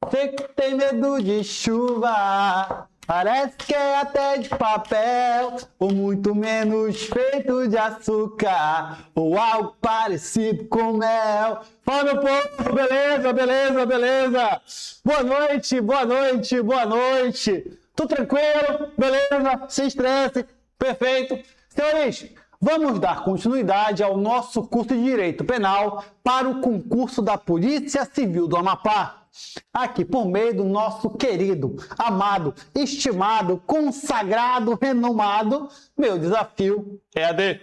Você que tem medo de chuva, parece que é até de papel, ou muito menos feito de açúcar, ou algo parecido com mel. Fala, meu povo, beleza, beleza, beleza? Boa noite, boa noite, boa noite. Tudo tranquilo? Beleza? Sem estresse? Perfeito. Senhores, vamos dar continuidade ao nosso curso de Direito Penal para o concurso da Polícia Civil do Amapá. Aqui por meio do nosso querido, amado, estimado, consagrado, renomado, meu desafio EAD.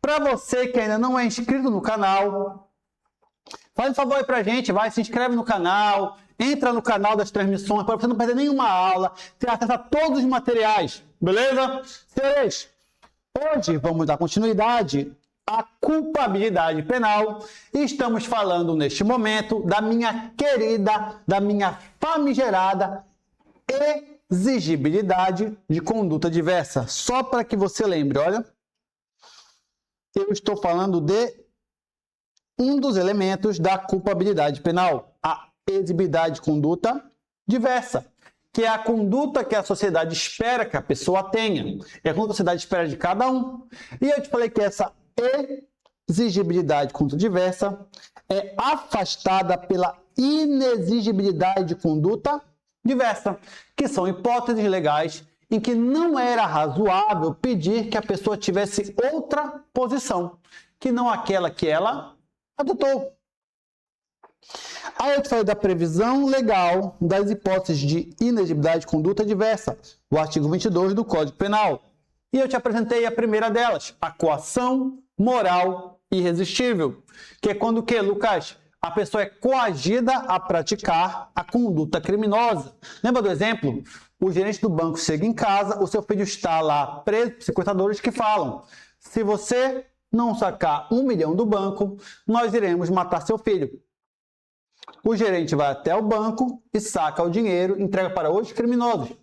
Para você que ainda não é inscrito no canal, faz um favor aí pra gente, vai, se inscreve no canal, entra no canal das transmissões para você não perder nenhuma aula, ter acesso a todos os materiais, beleza? Senhores, hoje vamos dar continuidade à culpabilidade penal e estamos falando neste momento da minha querida, da minha famigerada exigibilidade de conduta diversa. Só para que você lembre, olha, eu estou falando de um dos elementos da culpabilidade penal, a exigibilidade de conduta diversa, que é a conduta que a sociedade espera que a pessoa tenha, é a conduta que a sociedade espera de cada um. E eu te falei que essa exigibilidade de conduta diversa é afastada pela inexigibilidade de conduta diversa, que são hipóteses legais em que não era razoável pedir que a pessoa tivesse outra posição, que não aquela que ela adotou. Aí eu te falei da previsão legal das hipóteses de inexigibilidade de conduta diversa, o artigo 22 do Código Penal. E eu te apresentei a primeira delas, a coação moral irresistível, que é quando o quê, Lucas? A pessoa é coagida a praticar a conduta criminosa. Lembra do exemplo? O gerente do banco chega em casa, o seu filho está lá preso por sequestradores que falam: se você não sacar 1 milhão do banco, nós iremos matar seu filho. O gerente vai até o banco e saca o dinheiro e entrega para os criminosos.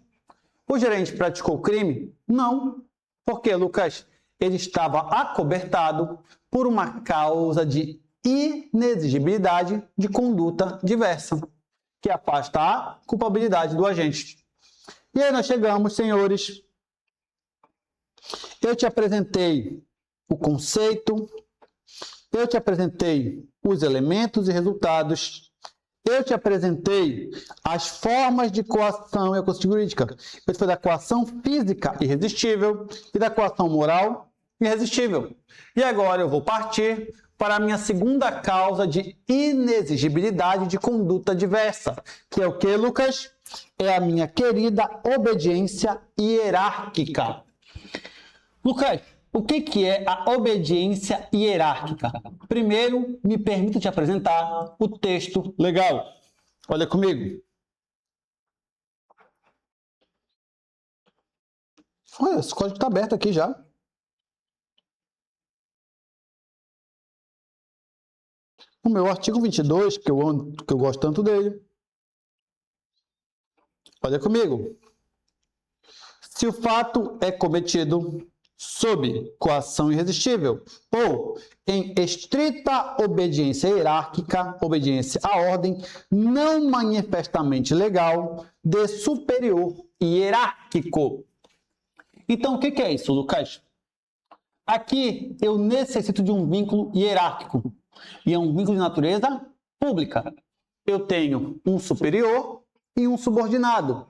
O gerente praticou o crime? Não. Por quê, Lucas? Ele estava acobertado por uma causa de inexigibilidade de conduta diversa, que afasta a culpabilidade do agente. E aí nós chegamos, senhores, eu te apresentei o conceito, eu te apresentei os elementos e resultados, eu te apresentei as formas de coação e a coação jurídica. Eu te falei da coação física irresistível e da coação moral irresistível. E agora eu vou partir para a minha segunda causa de inexigibilidade de conduta diversa, que é o que, Lucas? É a minha querida obediência hierárquica. Lucas, o que é a obediência hierárquica? Primeiro, me permita te apresentar o texto legal. Olha comigo. Olha, esse código está aberto aqui já. O meu artigo 22, que eu gosto tanto dele. Olha comigo. Se o fato é cometido sob coação irresistível ou em estrita obediência hierárquica, obediência à ordem não manifestamente legal de superior hierárquico. Então, o que é isso, Lucas? Aqui eu necessito de um vínculo hierárquico e é um vínculo de natureza pública. Eu tenho um superior e um subordinado.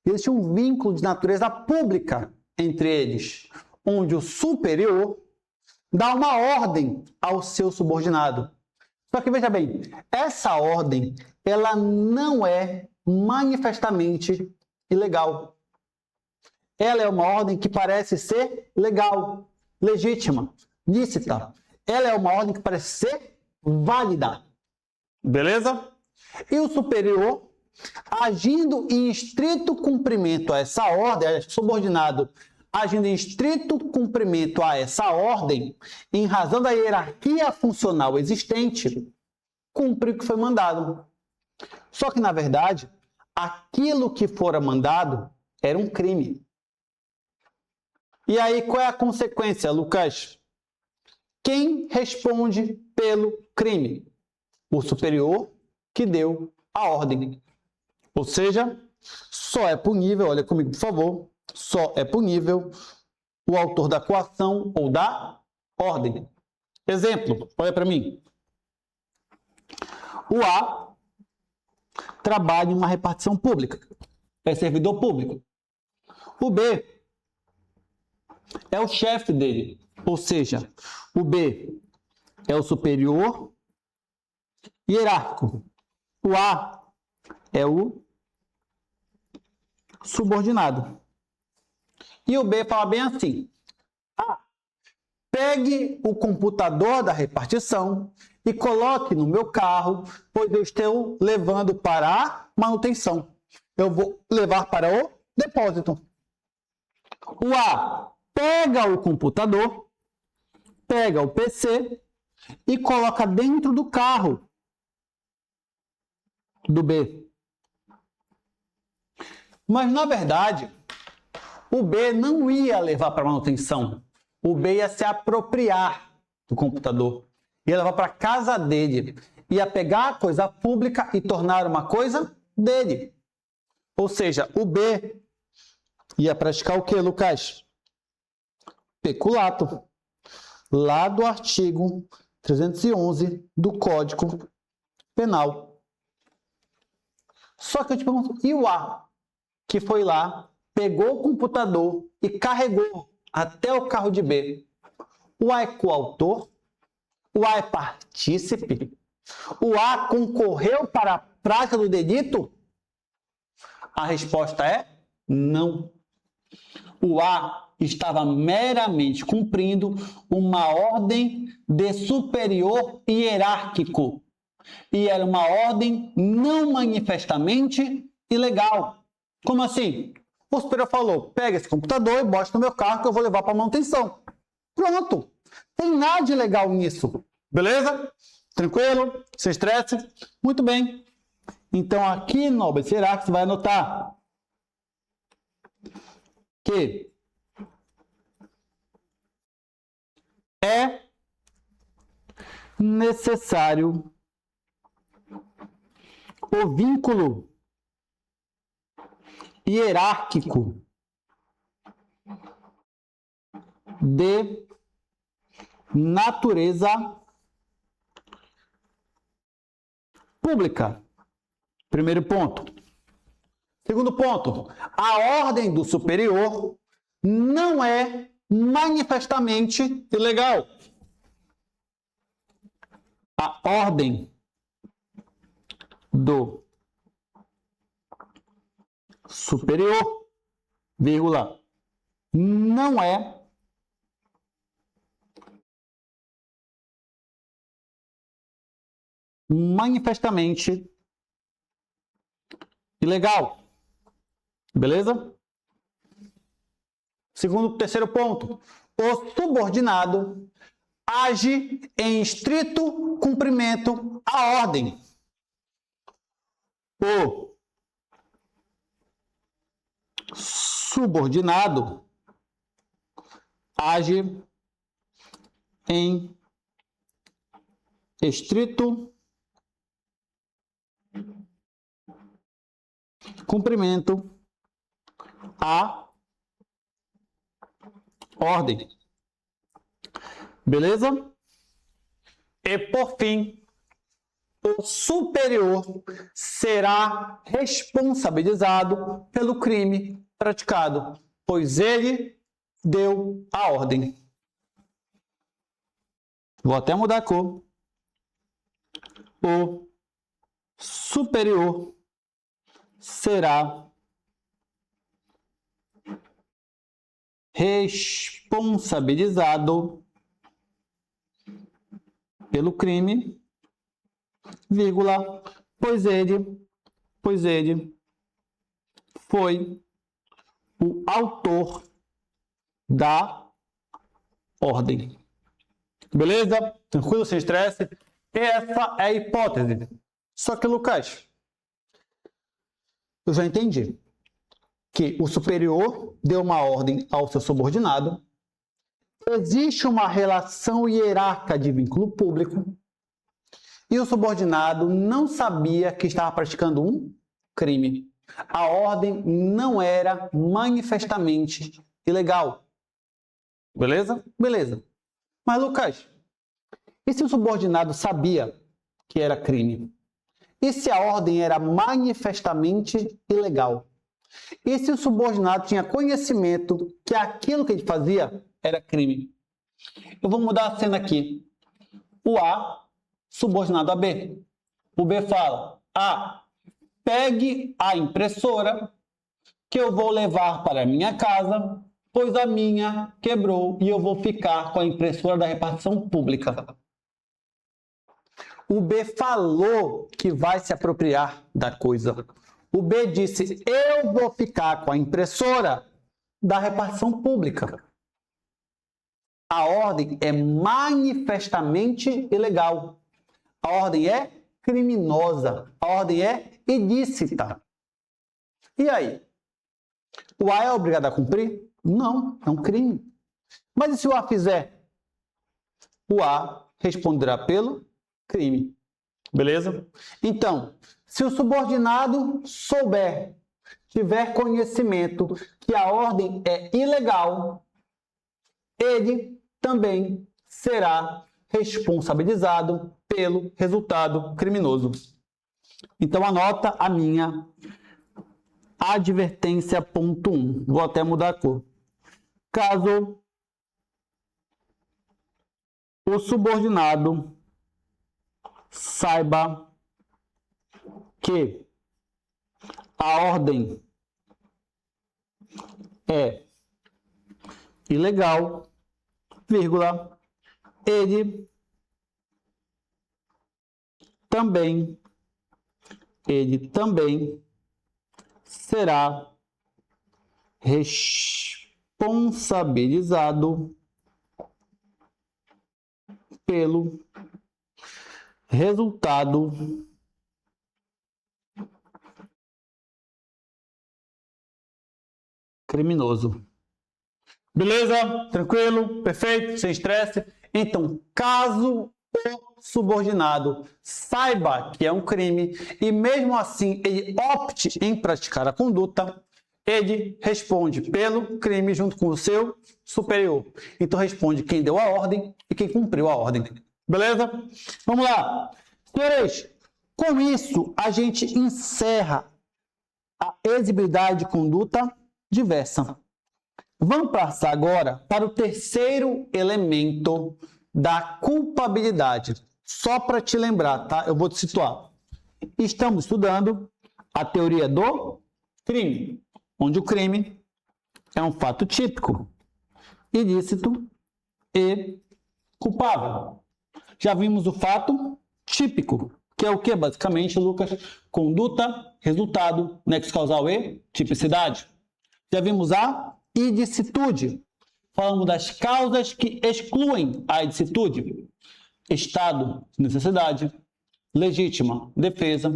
Existe um vínculo de natureza pública entre eles, onde o superior dá uma ordem ao seu subordinado. Só que veja bem, essa ordem ela não é manifestamente ilegal. Ela é uma ordem que parece ser legal, legítima, lícita. Ela é uma ordem que parece ser válida. Beleza? E o superior, agindo em estrito cumprimento a essa ordem, subordinado agindo em estrito cumprimento a essa ordem, em razão da hierarquia funcional existente, cumpre o que foi mandado. Só que, na verdade, aquilo que fora mandado era um crime. E aí, qual é a consequência, Lucas? Quem responde pelo crime? O superior que deu a ordem. Ou seja, só é punível, olha comigo, por favor, só é punível o autor da coação ou da ordem. Exemplo, olha para mim. O A trabalha em uma repartição pública, é servidor público. O B é o chefe dele, ou seja, o B é o superior hierárquico. O A é o subordinado. E o B fala bem assim: pegue o computador da repartição e coloque no meu carro, pois eu estou levando para a manutenção. Eu vou levar para o depósito. O A pega o computador, pega o PC e coloca dentro do carro do B. Mas, na verdade, o B não ia levar para manutenção. O B ia se apropriar do computador. Ia levar para a casa dele. Ia pegar a coisa pública e tornar uma coisa dele. Ou seja, o B ia praticar o que, Lucas? Peculato. Lá do artigo 311 do Código Penal. Só que eu te pergunto, e o A, que foi lá, pegou o computador e carregou até o carro de B? O A é coautor? O A é partícipe? O A concorreu para a prática do delito? A resposta é não. O A estava meramente cumprindo uma ordem de superior hierárquico. E era uma ordem não manifestamente ilegal. Como assim? O superior falou, pega esse computador e bote no meu carro que eu vou levar para manutenção. Pronto. Tem nada de legal nisso. Beleza? Tranquilo? Sem estresse? Muito bem. Então, aqui no obedecerá que você vai anotar que é necessário o vínculo hierárquico de natureza pública. Primeiro ponto. Segundo ponto, a ordem do superior não é manifestamente ilegal. A ordem do superior, vírgula, não é manifestamente ilegal. Beleza? Terceiro ponto. O subordinado age em estrito cumprimento à ordem. O subordinado age em estrito cumprimento à ordem. Beleza? E por fim, o superior será responsabilizado pelo crime praticado, pois ele deu a ordem. Vou até mudar a cor. O superior será responsabilizado pelo crime, vírgula, pois ele foi o autor da ordem. Beleza? Tranquilo, sem estresse? Essa é a hipótese. Só que, Lucas, eu já entendi que o superior deu uma ordem ao seu subordinado, existe uma relação hierárquica de vínculo público e o subordinado não sabia que estava praticando um crime. A ordem não era manifestamente ilegal. Beleza? Beleza. Mas, Lucas, e se o subordinado sabia que era crime? E se a ordem era manifestamente ilegal? E se o subordinado tinha conhecimento que aquilo que ele fazia era crime? Eu vou mudar a cena aqui. O A, subordinado a B. O B fala: A, pegue a impressora que eu vou levar para a minha casa, pois a minha quebrou e eu vou ficar com a impressora da repartição pública. O B falou que vai se apropriar da coisa. O B disse: eu vou ficar com a impressora da repartição pública. A ordem é manifestamente ilegal. A ordem é criminosa. A ordem é ilícita. E aí? O A é obrigado a cumprir? Não, é um crime. Mas e se o A fizer? O A responderá pelo crime. Beleza? Então, se o subordinado souber, tiver conhecimento que a ordem é ilegal, ele também será responsabilizado pelo resultado criminoso. Então, anota a minha advertência ponto 1. Vou até mudar a cor. Caso o subordinado saiba que a ordem é ilegal, vírgula, ele também será responsabilizado pelo resultado criminoso. Beleza? Tranquilo? Perfeito? Sem estresse? Então, caso o subordinado saiba que é um crime e mesmo assim ele opte em praticar a conduta, ele responde pelo crime junto com o seu superior. Então, responde quem deu a ordem e quem cumpriu a ordem. Beleza? Vamos lá. Senhores, com isso, a gente encerra a exigibilidade de conduta diversa. Vamos passar agora para o terceiro elemento da culpabilidade. Só para te lembrar, tá? Eu vou te situar. Estamos estudando a teoria do crime, onde o crime é um fato típico, ilícito e culpável. Já vimos o fato típico, que é o que, basicamente, Lucas? Conduta, resultado, nexo causal e tipicidade. Já vimos a ilicitude. Falamos das causas que excluem a ilicitude. Estado de necessidade, legítima defesa,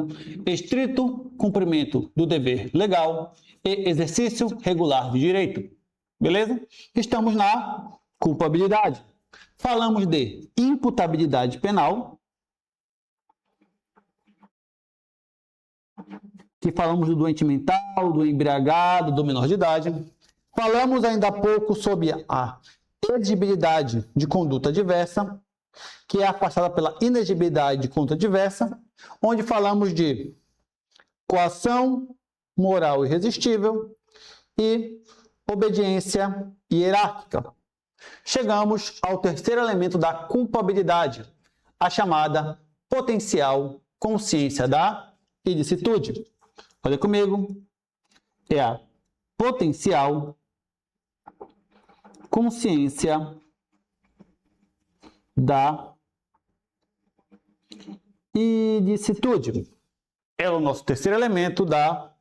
estrito cumprimento do dever legal e exercício regular de direito. Beleza? Estamos na culpabilidade. Falamos de imputabilidade penal, que falamos do doente mental, do embriagado, do menor de idade. Falamos ainda há pouco sobre a exigibilidade de conduta diversa, que é afastada pela inexigibilidade de conduta diversa, onde falamos de coação moral irresistível e obediência hierárquica. Chegamos ao terceiro elemento da culpabilidade, a chamada potencial consciência da ilicitude. Olha comigo, é a potencial consciência da ilicitude. É o nosso terceiro elemento da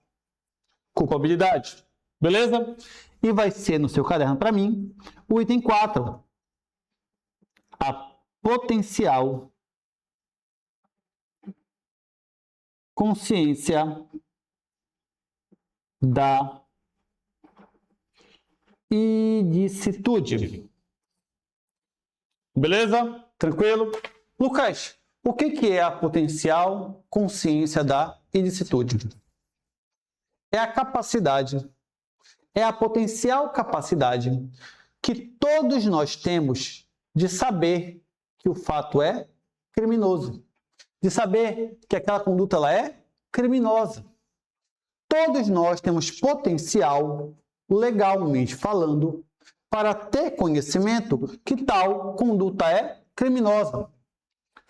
culpabilidade. Beleza? E vai ser no seu caderno para mim o item 4. A potencial consciência da ilicitude. Beleza? Tranquilo? Lucas, O que é a potencial consciência da ilicitude? É a capacidade, é a potencial capacidade que todos nós temos de saber que o fato é criminoso, de saber que aquela conduta ela é criminosa. Todos nós temos potencial, legalmente falando, para ter conhecimento que tal conduta é criminosa.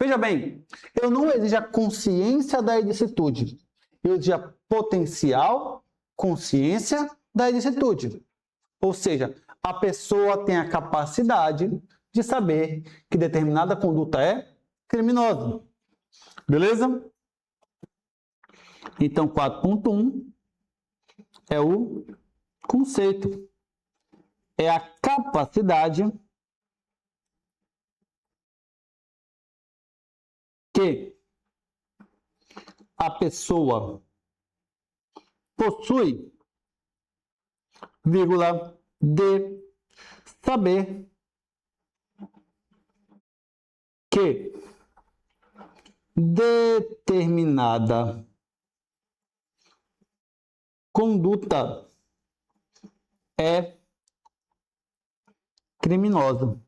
Veja bem, eu não exijo a consciência da ilicitude, eu exijo a potencial consciência da ilicitude. Ou seja, a pessoa tem a capacidade de saber que determinada conduta é criminosa. Beleza? Então, 4.1 é o conceito. É a capacidade que a pessoa possui, vírgula, de saber que determinada conduta é criminosa.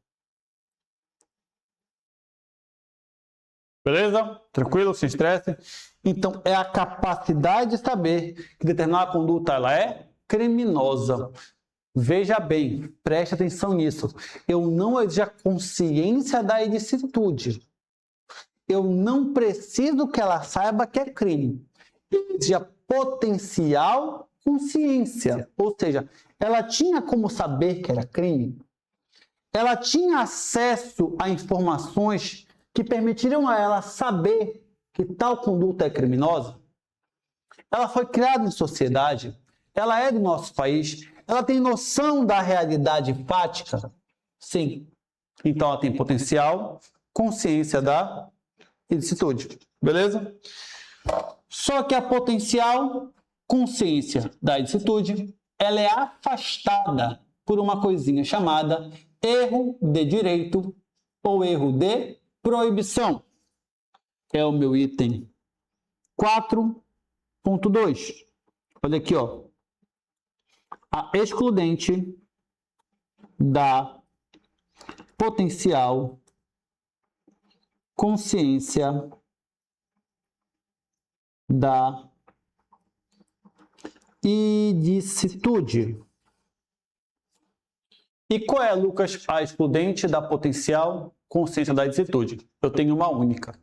Beleza? Tranquilo? Sem estresse? Então, é a capacidade de saber que determinada conduta ela é criminosa. Veja bem, preste atenção nisso. Eu não exijo a consciência da ilicitude. Eu não preciso que ela saiba que é crime. Eu exijo a potencial consciência. Ou seja, ela tinha como saber que era crime? Ela tinha acesso a informações que permitiriam a ela saber que tal conduta é criminosa? Ela foi criada em sociedade, ela é do nosso país, ela tem noção da realidade fática? Sim. Então ela tem potencial, consciência da ilicitude. Beleza? Só que a potencial consciência da ilicitude, ela é afastada por uma coisinha chamada erro de direito ou erro de proibição. É o meu item 4.2. Olha aqui, ó. A excludente da potencial consciência da ilicitude. E qual é, Lucas, a excludente da potencial consciência da ilicitude? Eu tenho uma única.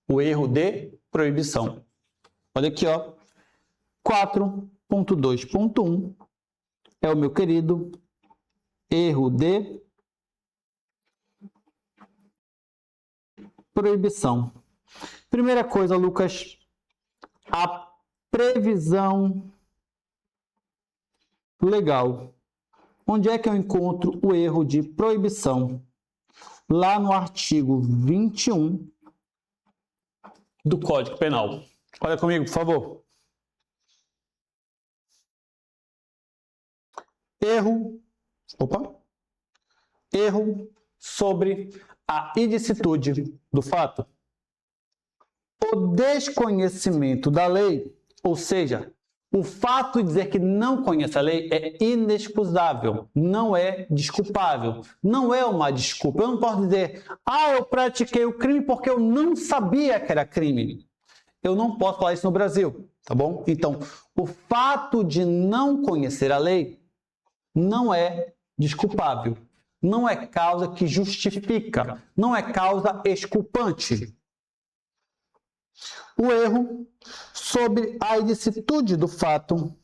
O erro de proibição. Olha aqui, ó. 4.2.1 é o meu querido erro de proibição. Primeira coisa, Lucas, a previsão legal. Onde é que eu encontro o erro de proibição? Lá no artigo 21 do Código Penal. Olha comigo, por favor. Erro sobre a ilicitude do fato. O desconhecimento da lei, ou seja, o fato de dizer que não conhece a lei é inexcusável, não é desculpável, não é uma desculpa. Eu não posso dizer, eu pratiquei o crime porque eu não sabia que era crime. Eu não posso falar isso no Brasil, tá bom? Então, o fato de não conhecer a lei não é desculpável, não é causa que justifica, não é causa exculpante. O erro sobre a ilicitude do fato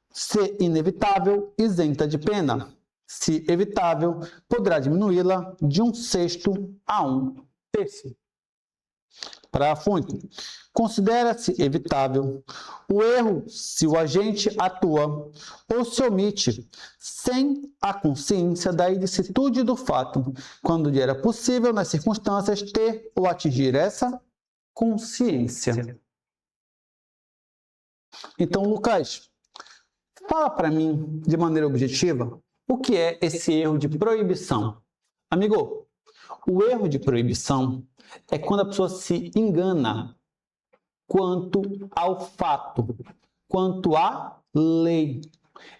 ser inevitável, isenta de pena. Se evitável, poderá diminuí-la de 1/6 a 1/3. Parágrafo único. Considera-se evitável o erro se o agente atua ou se omite sem a consciência da ilicitude do fato, quando lhe era possível, nas circunstâncias, ter ou atingir essa consciência. Então, Lucas, fala para mim, de maneira objetiva, o que é esse erro de proibição. Amigo, O erro de proibição é quando a pessoa se engana quanto ao fato, quanto à lei.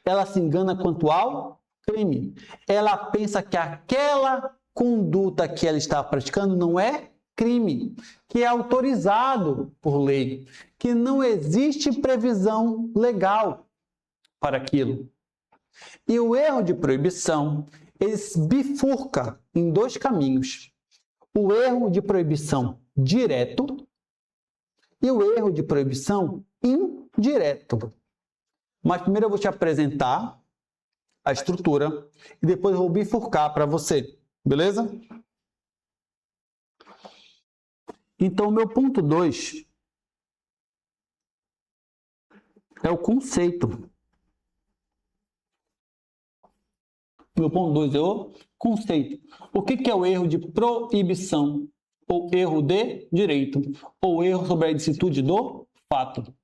Ela se engana quanto ao crime. Ela pensa que aquela conduta que ela está praticando não é crime, que é autorizado por lei, que não existe previsão legal para aquilo. E o erro de proibição, ele se bifurca em dois caminhos. O erro de proibição direto e o erro de proibição indireto. Mas primeiro eu vou te apresentar a estrutura e depois eu vou bifurcar para você, beleza? Então, o meu ponto 2 é o conceito. Meu ponto 2 é o conceito. O que é o erro de proibição? Ou erro de direito? Ou erro sobre a licitude do fato?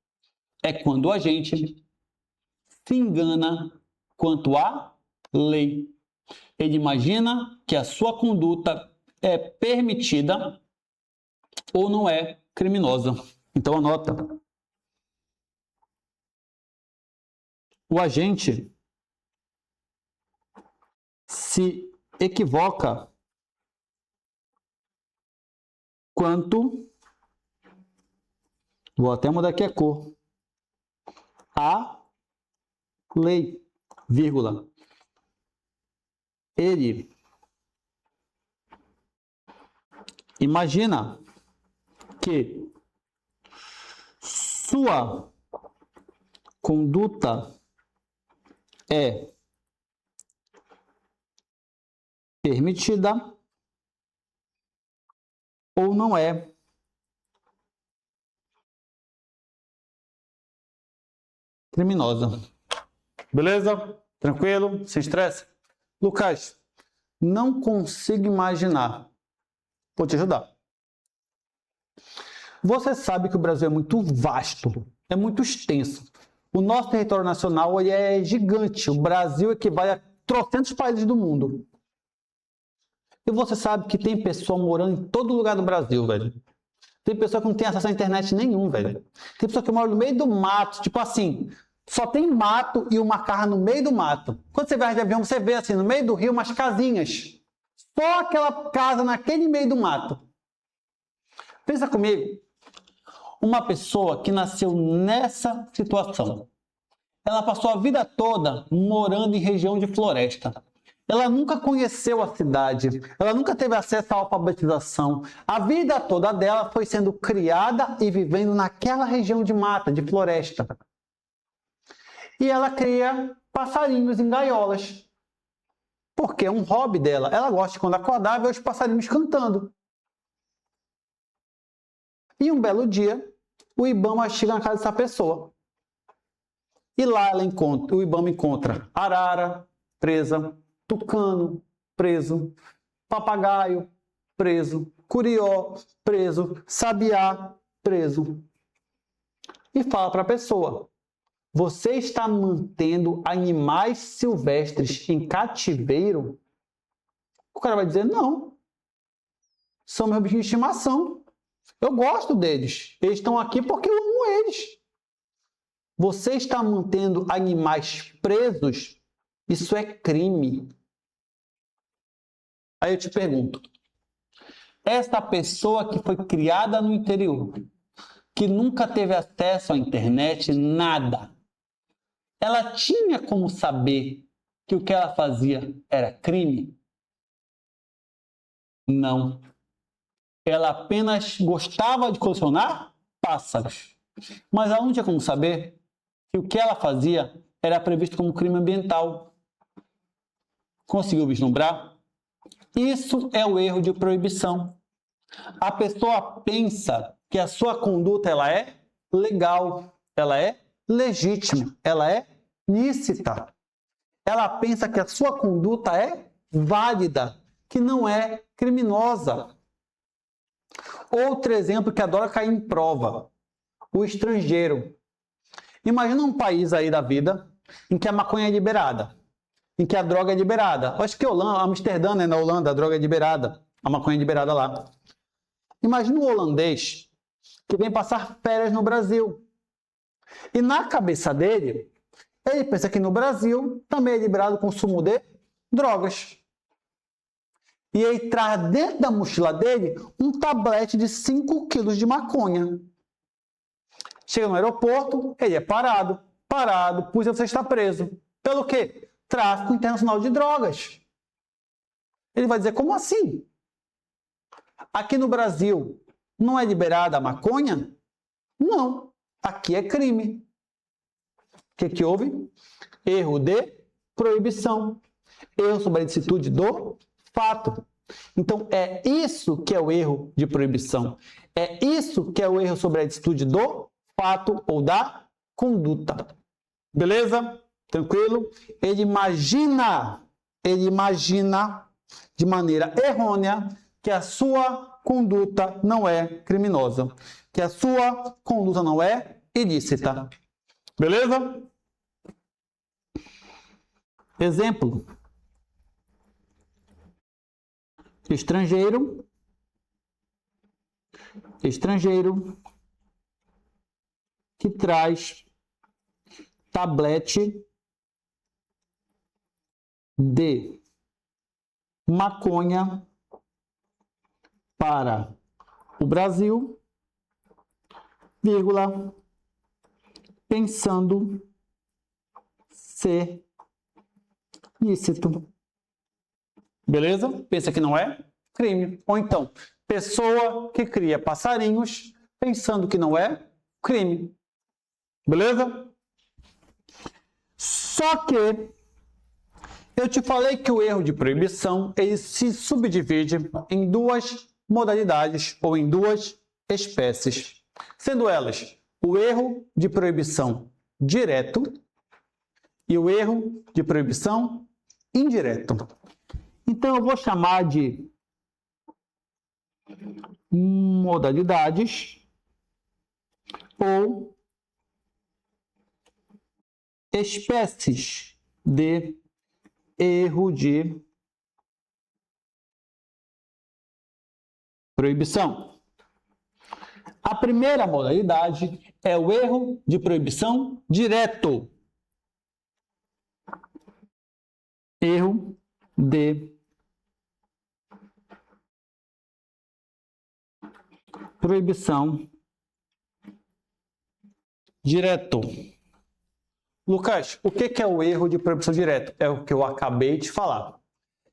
É quando a gente se engana quanto à lei. Ele imagina que a sua conduta é permitida ou não é criminosa. Então, anota. O agente se equivoca quanto, vou até mudar aqui a cor, a lei, vírgula. Ele imagina que sua conduta é permitida ou não é criminosa. Beleza? Tranquilo? Sem estresse? Lucas, não consigo imaginar. Vou te ajudar. Você sabe que o Brasil é muito vasto, é muito extenso. O nosso território nacional ele é gigante. O Brasil equivale a trocentos países do mundo. E você sabe que tem pessoa morando em todo lugar do Brasil, velho. Tem pessoa que não tem acesso à internet nenhum, velho. Tem pessoa que mora no meio do mato, tipo assim, só tem mato e uma casa no meio do mato. Quando você vai de avião, você vê assim, no meio do rio, umas casinhas. Só aquela casa naquele meio do mato. Pensa comigo. Uma pessoa que nasceu nessa situação. Ela passou a vida toda morando em região de floresta. Ela nunca conheceu a cidade, ela nunca teve acesso à alfabetização. A vida toda dela foi sendo criada e vivendo naquela região de mata, de floresta. E ela cria passarinhos em gaiolas. Porque é um hobby dela. Ela gosta de, quando acordar, ver os passarinhos cantando. E um belo dia, o Ibama chega na casa dessa pessoa. E lá o Ibama encontra arara presa, tucano preso, papagaio preso, curió preso, sabiá preso. E fala para a pessoa: você está mantendo animais silvestres em cativeiro? O cara vai dizer: não. São meus bichinhos de estimação. Eu gosto deles. Eles estão aqui porque eu amo eles. Você está mantendo animais presos? Isso é crime. Aí eu te pergunto, essa pessoa que foi criada no interior, que nunca teve acesso à internet, nada, ela tinha como saber que o que ela fazia era crime? Não. Ela apenas gostava de colecionar pássaros. Mas ela não tinha como saber que o que ela fazia era previsto como crime ambiental. Conseguiu vislumbrar? Isso é o erro de proibição. A pessoa pensa que a sua conduta ela é legal, ela é legítima, ela é lícita. Ela pensa que a sua conduta é válida, que não é criminosa. Outro exemplo que adora cair em prova: o estrangeiro. Imagina um país aí da vida em que a maconha é liberada, em que a droga é liberada. Acho que Amsterdã, né, na Holanda, a droga é liberada. A maconha é liberada lá. Imagina um holandês que vem passar férias no Brasil. E na cabeça dele, ele pensa que no Brasil também é liberado o consumo de drogas. E ele traz dentro da mochila dele um tablete de 5 quilos de maconha. Chega no aeroporto, ele é parado, polícia, você está preso. Pelo quê? Tráfico internacional de drogas. Ele vai dizer, como assim? Aqui no Brasil não é liberada a maconha? Não, aqui é crime. O que houve? Erro de proibição. Erro sobre a ilicitude do fato. Então, é isso que é o erro de proibição. É isso que é o erro sobre a ilicitude do fato ou da conduta. Beleza? Tranquilo? Ele imagina de maneira errônea que a sua conduta não é criminosa, que a sua conduta não é ilícita. Beleza? Exemplo. Estrangeiro que traz tablete de maconha para o Brasil, vírgula, pensando ser lícito. Beleza? Pensa que não é crime. Ou então, pessoa que cria passarinhos pensando que não é crime. Beleza? Só que eu te falei que o erro de proibição ele se subdivide em duas modalidades ou em duas espécies, sendo elas o erro de proibição direto e o erro de proibição indireto. Então, eu vou chamar de modalidades ou espécies de erro de proibição. A primeira modalidade é o erro de proibição direto. Erro de proibição direto. Lucas, o que é o erro de proibição direto? É o que eu acabei de falar.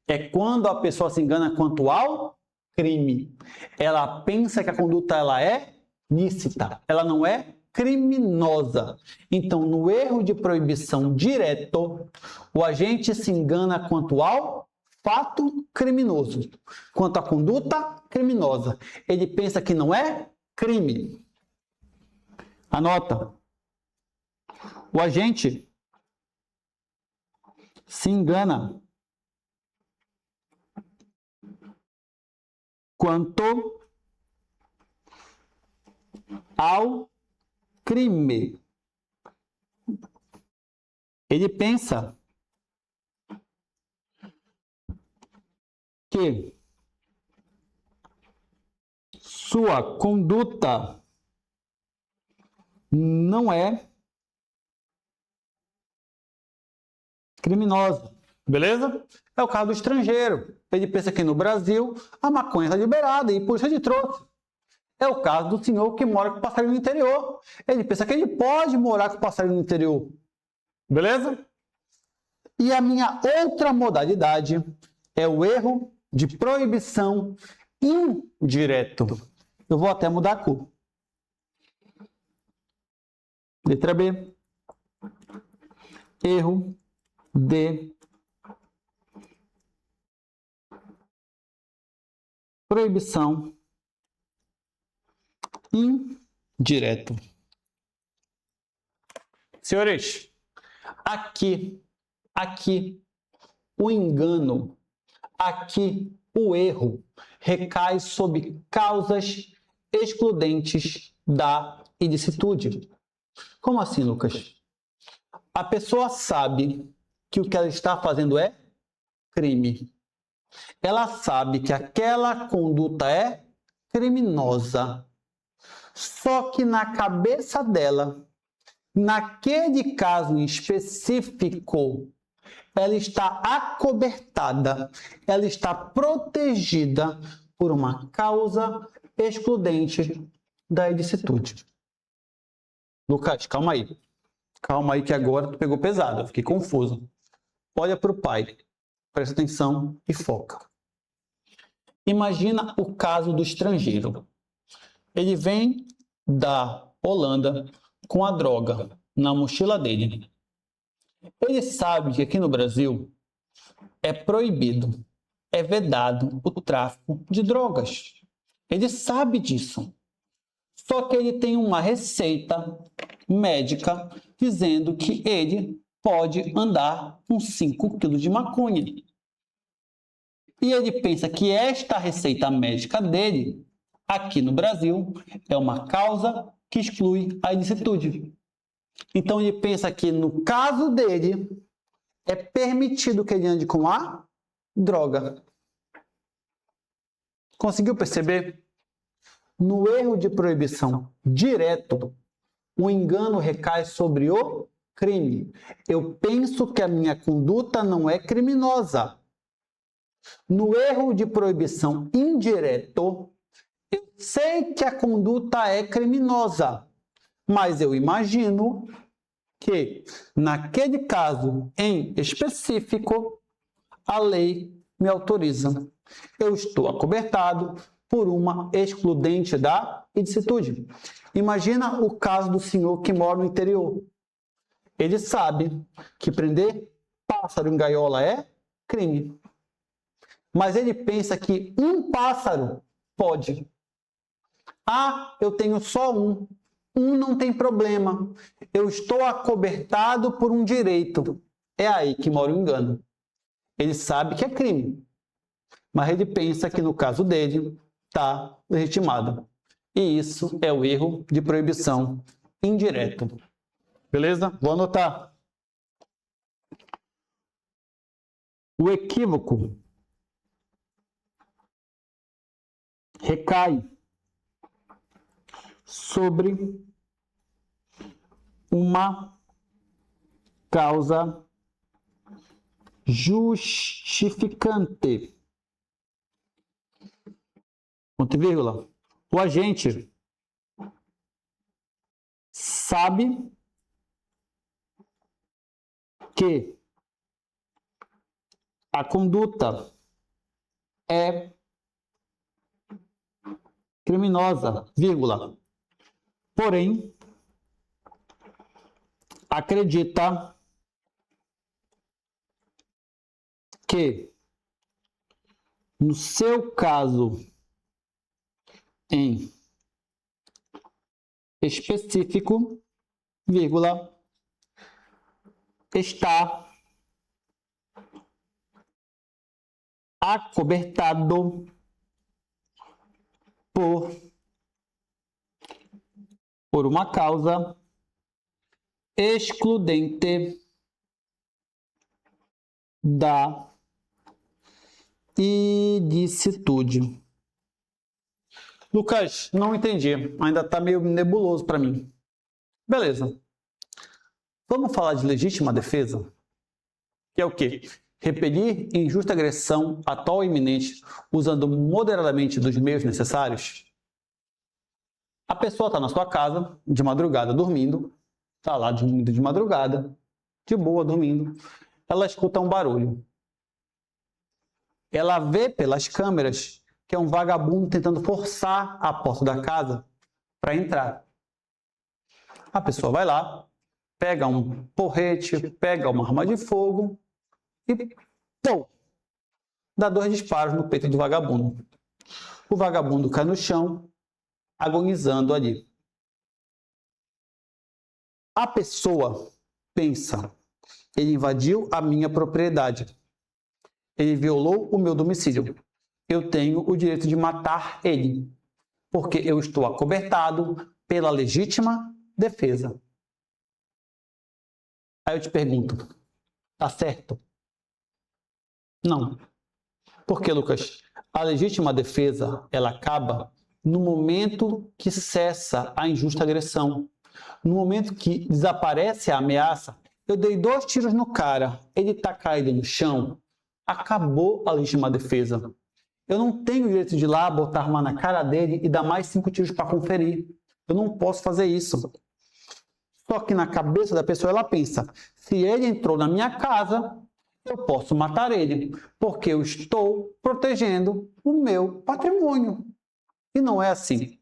É quando a pessoa se engana quanto ao crime. Ela pensa que a conduta ela é lícita, ela não é criminosa. Então, no erro de proibição direto, o agente se engana quanto ao fato criminoso, quanto à conduta criminosa. Ele pensa que não é crime. Anota. O agente se engana quanto ao crime. Ele pensa que sua conduta não é criminosa. Beleza? É o caso do estrangeiro. Ele pensa que no Brasil a maconha está liberada e por isso ele trouxe. É o caso do senhor que mora com passarinho no interior. Ele pensa que ele pode morar com passarinho no interior. Beleza? E a minha outra modalidade é o erro de proibição indireto. Eu vou até mudar a cor. Letra B. Erro de proibição indireto. Senhores, aqui o engano, aqui o erro recai sob causas excludentes da ilicitude. Como assim, Lucas? A pessoa sabe que o que ela está fazendo é crime. Ela sabe que aquela conduta é criminosa. Só que na cabeça dela, naquele caso em específico, ela está acobertada, ela está protegida por uma causa excludente da ilicitude. Lucas, calma aí. Calma aí que agora tu pegou pesado, eu fiquei confuso. Olha para o pai, presta atenção e foca. Imagina o caso do estrangeiro. Ele vem da Holanda com a droga na mochila dele. Ele sabe que aqui no Brasil é proibido, é vedado o tráfico de drogas. Ele sabe disso. Só que ele tem uma receita médica dizendo que ele pode andar com 5 quilos de maconha. E ele pensa que esta receita médica dele, aqui no Brasil, é uma causa que exclui a ilicitude. Então ele pensa que no caso dele, é permitido que ele ande com a droga. Conseguiu perceber? No erro de proibição direto, o engano recai sobre o crime. Eu penso que a minha conduta não é criminosa. No erro de proibição indireto, eu sei que a conduta é criminosa, mas eu imagino que, naquele caso em específico, a lei me autoriza. Eu estou acobertado por uma excludente da ilicitude. Imagina o caso do senhor que mora no interior. Ele sabe que prender pássaro em gaiola é crime. Mas ele pensa que um pássaro pode. Ah, eu tenho só um. Um não tem problema. Eu estou acobertado por um direito. É aí que mora o engano. Ele sabe que é crime. Mas ele pensa que no caso dele está legitimado. E isso é o erro de proibição indireto. Beleza? Vou anotar. O equívoco recai sobre uma causa justificante. Ponto e vírgula. O agente sabe que a conduta é criminosa, vírgula. Porém, acredita que, no seu caso em específico, vírgula, está acobertado por uma causa excludente da ilicitude. Lucas, não entendi. Ainda está meio nebuloso para mim. Beleza. Vamos falar de legítima defesa? Que é o quê? Repelir injusta agressão atual ou iminente usando moderadamente dos meios necessários? A pessoa está na sua casa, de madrugada, dormindo. Está lá dormindo de madrugada, de boa, dormindo. Ela escuta um barulho. Ela vê pelas câmeras que é um vagabundo tentando forçar a porta da casa para entrar. A pessoa vai lá, pega um porrete, pega uma arma de fogo e pum, dá 2 disparos no peito do vagabundo. O vagabundo cai no chão, agonizando ali. A pessoa pensa, ele invadiu a minha propriedade. Ele violou o meu domicílio. Eu tenho o direito de matar ele, porque eu estou acobertado pela legítima defesa. Aí eu te pergunto, tá certo? Não. Por quê, Lucas? A legítima defesa, ela acaba no momento que cessa a injusta agressão. No momento que desaparece a ameaça, eu dei 2 tiros no cara, ele está caído no chão, acabou a legítima defesa. Eu não tenho o direito de ir lá, botar a arma na cara dele e dar mais 5 tiros para conferir. Eu não posso fazer isso. Só que na cabeça da pessoa ela pensa, se ele entrou na minha casa, eu posso matar ele, porque eu estou protegendo o meu patrimônio. E não é assim.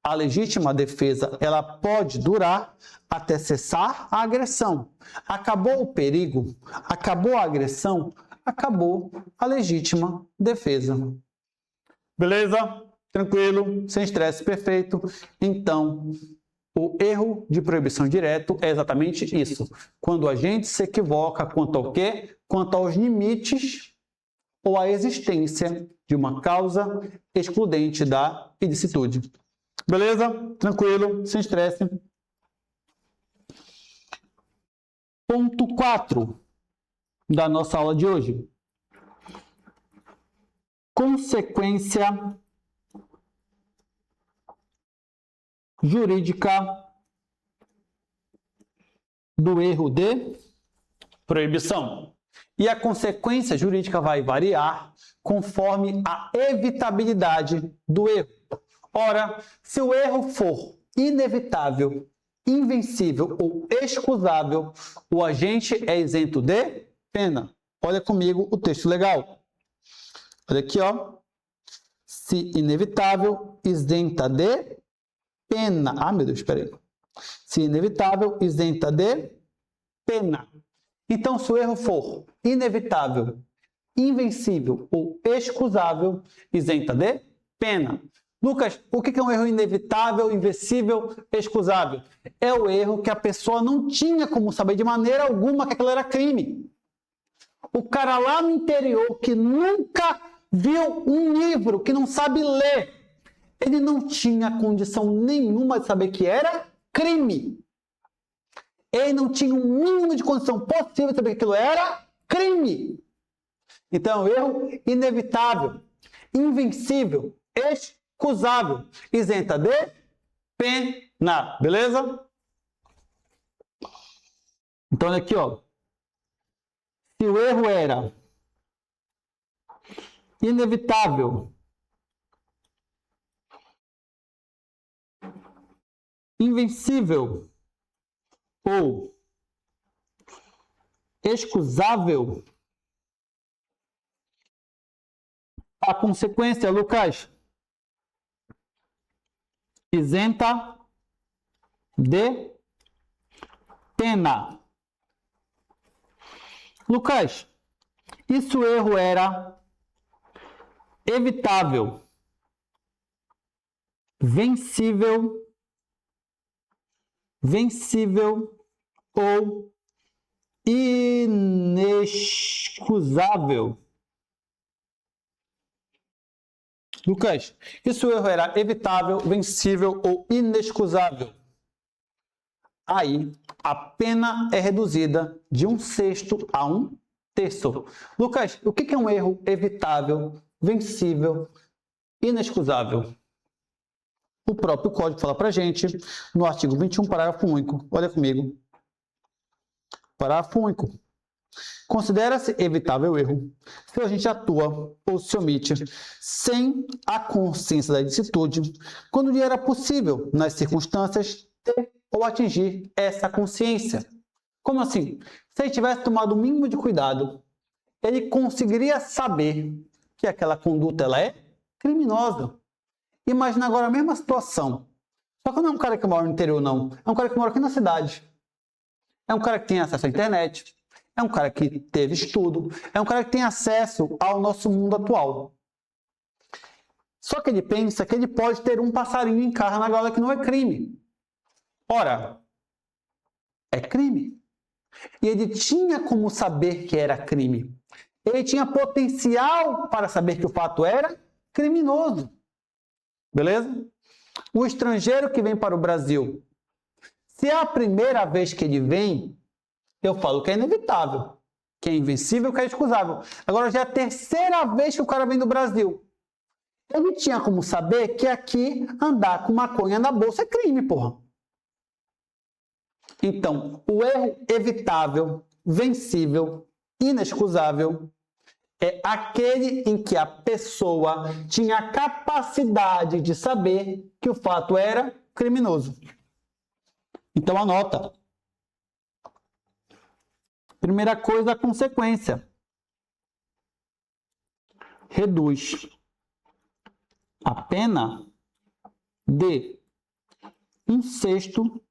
A legítima defesa, ela pode durar até cessar a agressão. Acabou o perigo, acabou a agressão, acabou a legítima defesa. Beleza? Tranquilo? Sem estresse, perfeito? Então, o erro de proibição direto é exatamente isso. Quando a gente se equivoca quanto ao quê? Quanto aos limites ou à existência de uma causa excludente da ilicitude. Beleza? Tranquilo? Sem estresse. Ponto 4 da nossa aula de hoje. Consequência jurídica do erro de proibição. E a consequência jurídica vai variar conforme a evitabilidade do erro. Ora, se o erro for inevitável, invencível ou excusável, o agente é isento de pena. Olha comigo o texto legal. Olha aqui, ó. Se inevitável, isenta de pena. Ah, meu Deus, espera aí. Se inevitável, isenta de pena. Então, se o erro for inevitável, invencível ou excusável, isenta de pena. Lucas, o que é um erro inevitável, invencível, excusável? É o erro que a pessoa não tinha como saber de maneira alguma que aquilo era crime. O cara lá no interior que nunca viu um livro, que não sabe ler, ele não tinha condição nenhuma de saber que era crime. Ele não tinha um mínimo de condição possível de saber que aquilo era crime. Então, erro inevitável, invencível, excusável, isenta de pena. Beleza? Então, olha aqui, ó. Se o erro era inevitável, invencível ou excusável, a consequência, Lucas, isenta de pena. Lucas, e se o erro era evitável, vencível ou inexcusável? Lucas, e se o erro era evitável, vencível ou inexcusável? Aí, a pena é reduzida de 1/6 a 1/3. Lucas, o que é um erro evitável, vencível, inexcusável? O próprio Código fala para a gente, no artigo 21, parágrafo único. Olha comigo. Parágrafo único. Considera-se evitável o erro se a gente atua ou se omite sem a consciência da ilicitude, quando lhe era possível, nas circunstâncias, ter ou atingir essa consciência. Como assim? Se ele tivesse tomado o mínimo de cuidado, ele conseguiria saber que aquela conduta ela é criminosa. Imagina agora a mesma situação. Só que não é um cara que mora no interior, não. É um cara que mora aqui na cidade. É um cara que tem acesso à internet. É um cara que teve estudo. É um cara que tem acesso ao nosso mundo atual. Só que ele pensa que ele pode ter um passarinho em casa na gaiola que não é crime. Ora, é crime. E ele tinha como saber que era crime. Ele tinha potencial para saber que o fato era criminoso. Beleza? O estrangeiro que vem para o Brasil, se é a primeira vez que ele vem, eu falo que é inevitável. que é invencível, que é excusável. Agora já é a terceira vez que o cara vem do Brasil. Ele tinha como saber que aqui andar com maconha na bolsa é crime, porra. Então, o erro evitável, vencível, inexcusável é aquele em que a pessoa tinha a capacidade de saber que o fato era criminoso. Então, anota. Primeira coisa, a consequência. Reduz a pena de 1/6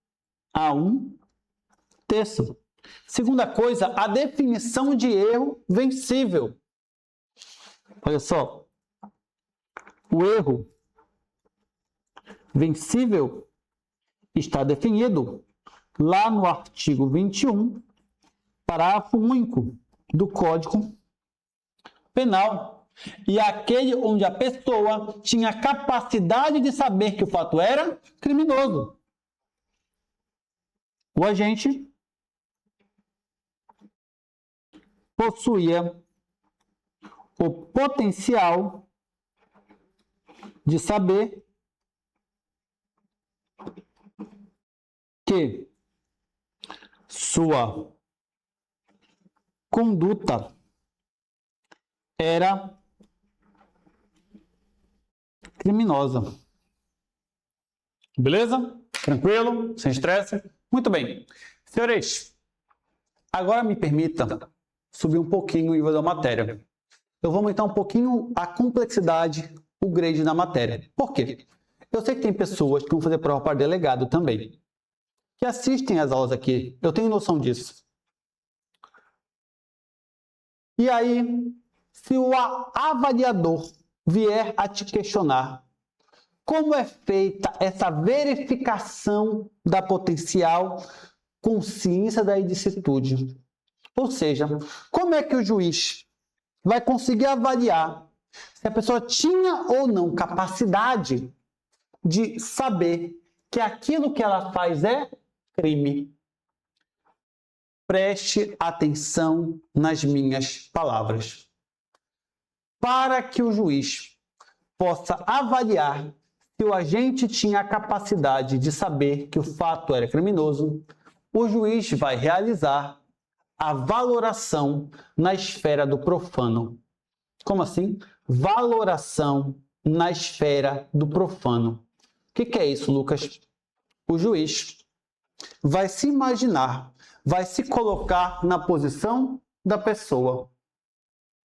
a 1/3. Segunda coisa, a definição de erro vencível. Olha só. O erro vencível está definido lá no artigo 21, parágrafo único do Código Penal. E aquele onde a pessoa tinha capacidade de saber que o fato era criminoso. O agente possuía o potencial de saber que sua conduta era criminosa. Beleza? Tranquilo? Sem estresse? Muito bem. Senhores, agora me permita subir um pouquinho o nível da matéria. Eu vou aumentar um pouquinho a complexidade, o grade da matéria. Por quê? Eu sei que tem pessoas que vão fazer prova para delegado também, que assistem às aulas aqui. Eu tenho noção disso. E aí, se o avaliador vier a te questionar como é feita essa verificação da potencial consciência da ilicitude, ou seja, como é que o juiz vai conseguir avaliar se a pessoa tinha ou não capacidade de saber que aquilo que ela faz é crime? Preste atenção nas minhas palavras. Para que o juiz possa avaliar se o agente tinha a capacidade de saber que o fato era criminoso, o juiz vai realizar a valoração na esfera do profano. Como assim? Valoração na esfera do profano. O que é isso, Lucas? O juiz vai se imaginar, vai se colocar na posição da pessoa.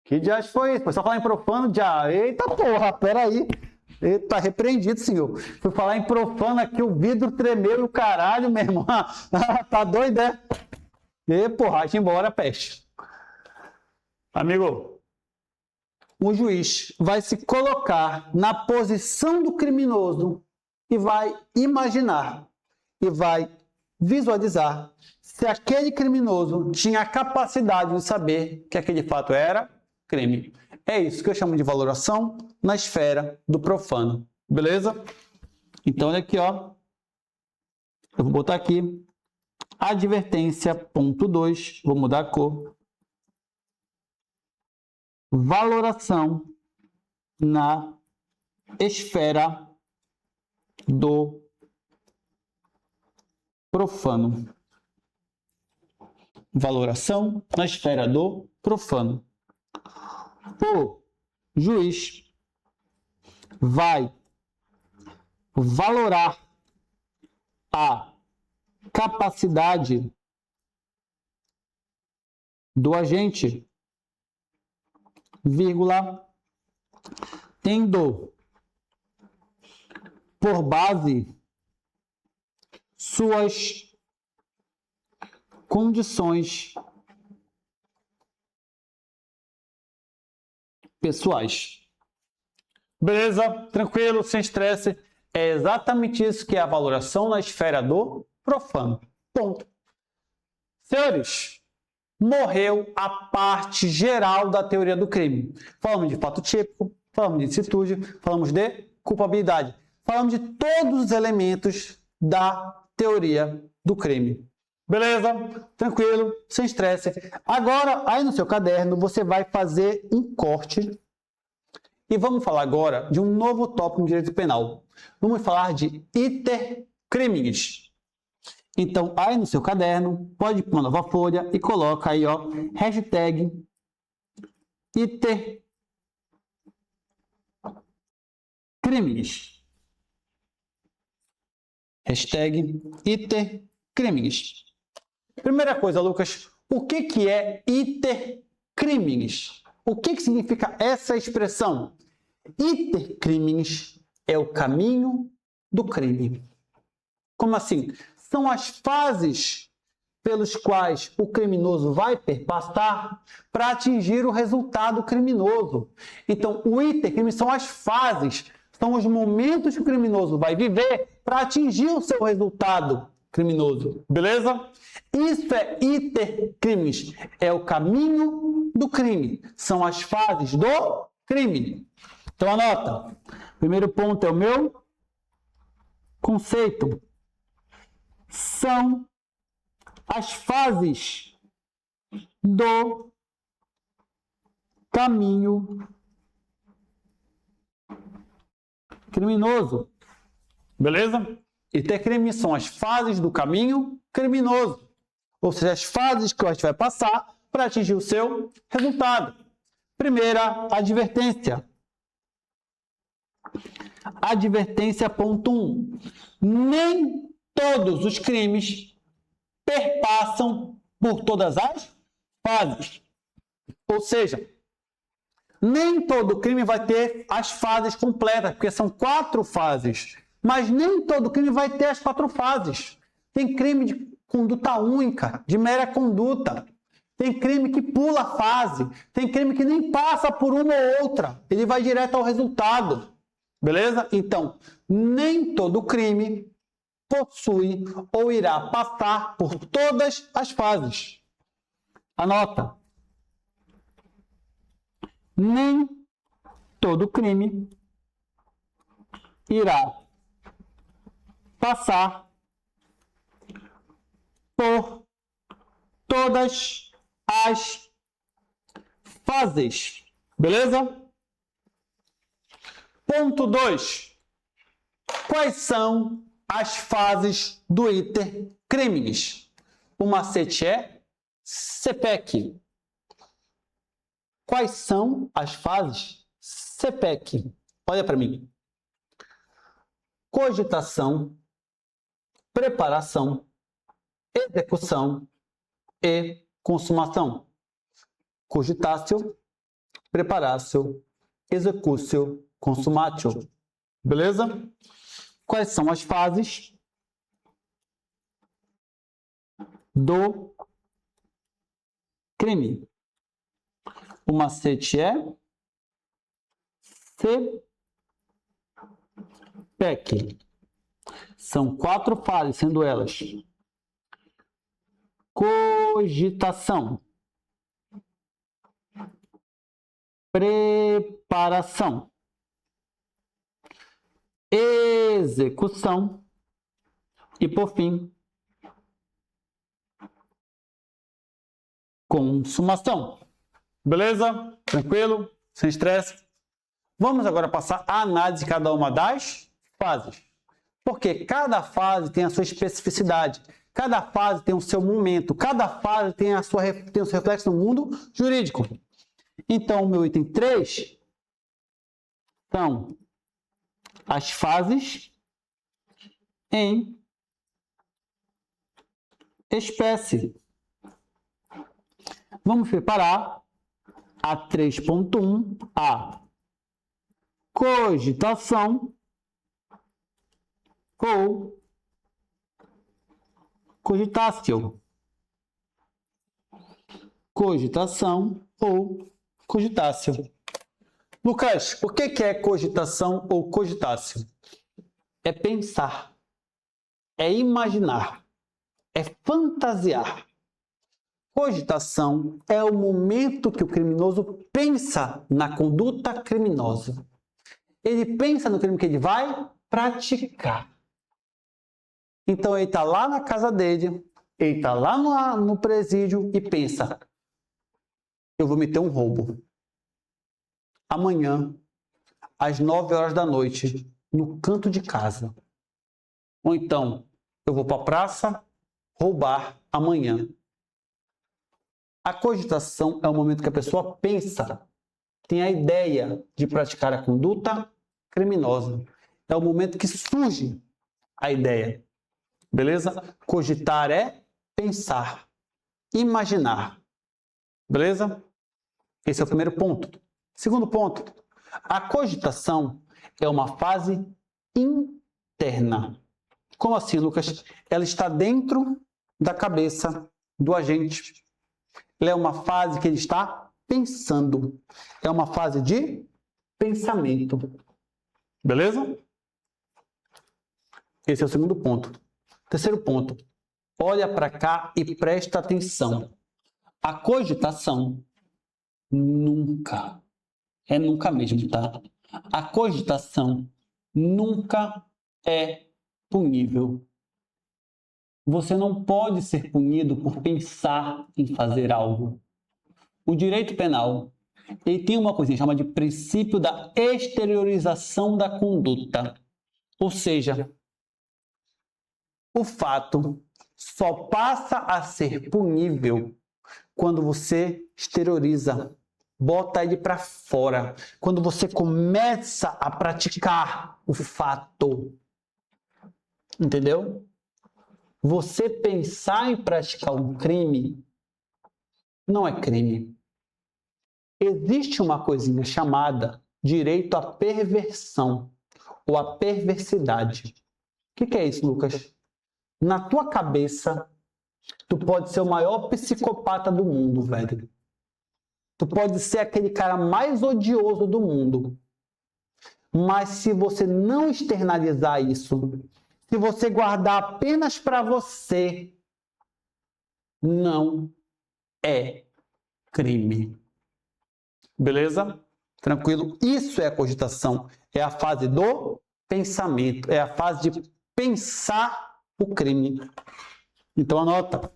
Que dias foi isso? Foi só falar em profano já. Eita porra, peraí. Eita, repreendido, senhor. Fui falar em profano aqui, o vidro tremeu e o caralho, meu irmão. Tá doido, é? E porra, vai embora, peste. Amigo, o juiz vai se colocar na posição do criminoso e vai imaginar e vai visualizar se aquele criminoso tinha a capacidade de saber que aquele fato era crime. É isso que eu chamo de valoração na esfera do profano. Beleza? Então, olha aqui, ó. Eu vou botar aqui advertência, ponto 2. Vou mudar a cor. Valoração na esfera do profano. Valoração na esfera do profano. O juiz vai valorar a capacidade do agente, vírgula, tendo por base suas condições pessoais. Beleza? Tranquilo, sem estresse. É exatamente isso que é a valoração na esfera do profano. Ponto. Senhores, morreu a parte geral da teoria do crime. Falamos de fato típico, falamos de ilicitude, falamos de culpabilidade. Falamos de todos os elementos da teoria do crime. Beleza? Tranquilo, sem estresse. Agora, aí no seu caderno, você vai fazer um corte. E vamos falar agora de um novo tópico em direito penal. Vamos falar de iter criminis. Então, aí no seu caderno, pode ir para uma nova folha e coloca aí, ó, hashtag iter criminis. Hashtag iter criminis. Primeira coisa, Lucas, o que é iter criminis? O que significa essa expressão? Iter criminis é o caminho do crime. Como assim? São as fases pelos quais o criminoso vai perpassar para atingir o resultado criminoso. Então, o iter criminis são as fases, são os momentos que o criminoso vai viver para atingir o seu resultado criminoso. Beleza? Isso é iter criminis. É o caminho do crime. São as fases do crime. Então, anota. Primeiro ponto é o meu conceito. São as fases do caminho criminoso. Beleza? Iter criminis são as fases do caminho criminoso. Ou seja, as fases que a gente vai passar para atingir o seu resultado. Primeira, advertência. Advertência ponto 1. Nem todos os crimes perpassam por todas as fases. Ou seja, nem todo crime vai ter as fases completas, porque são 4 fases. Mas nem todo crime vai ter as 4 fases. Tem crime de conduta única, de mera conduta. Tem crime que pula a fase. Tem crime que nem passa por uma ou outra. Ele vai direto ao resultado. Beleza? Então, nem todo crime possui ou irá passar por todas as fases. Anota. Nem todo crime irá passar por todas as fases. Beleza? Ponto 2. Quais são as fases do iter criminis? O macete é CPEC. Quais são as fases CPEC? Olha para mim. Cogitação, preparação, execução e consumação. Cogitatio, preparatio, executio, consumatio. Beleza? Quais são as fases do crime? O macete é CPEC. São 4 fases, sendo elas cogitação, preparação, execução e, por fim, consumação. Beleza? Tranquilo? Sem estresse? Vamos agora passar a análise de cada uma das fases. Porque cada fase tem a sua especificidade. Cada fase tem o seu momento. Cada fase tem o seu reflexo no mundo jurídico. Então, o meu item 3 são as fases em espécie. Vamos preparar a 3.1, a cogitação ou cogitatio. Cogitação ou cogitatio. Lucas, o que é cogitação ou cogitatio? É pensar, é imaginar, é fantasiar. Cogitação é o momento que o criminoso pensa na conduta criminosa. Ele pensa no crime que ele vai praticar. Então ele está lá na casa dele, Ele está lá no presídio e pensa: eu vou meter um roubo. Amanhã, às 9 horas da noite, no canto de casa. Ou então, eu vou para a praça roubar amanhã. A cogitação é o momento que a pessoa pensa, tem a ideia de praticar a conduta criminosa. É o momento que surge a ideia. Beleza? Cogitar é pensar, imaginar. Beleza? Esse é o primeiro ponto. Segundo ponto, a cogitação é uma fase interna. Como assim, Lucas? Ela está dentro da cabeça do agente. Ela é uma fase que ele está pensando. É uma fase de pensamento. Beleza? Esse é o segundo ponto. Terceiro ponto. Olha para cá e presta atenção. A cogitação nunca, é nunca mesmo, tá? A cogitação nunca é punível. Você não pode ser punido por pensar em fazer algo. O direito penal, ele tem uma coisinha chamada de princípio da exteriorização da conduta. Ou seja, o fato só passa a ser punível quando você exterioriza, bota ele para fora, quando você começa a praticar o fato. Entendeu? Você pensar em praticar um crime não é crime. Existe uma coisinha chamada direito à perversão ou à perversidade. O que é isso, Lucas? Na tua cabeça, tu pode ser o maior psicopata do mundo, velho. Tu pode ser aquele cara mais odioso do mundo. Mas se você não externalizar isso, se você guardar apenas para você, não é crime. Beleza? Tranquilo? Isso é a cogitação. É a fase do pensamento. É a fase de pensar o crime. Então anota.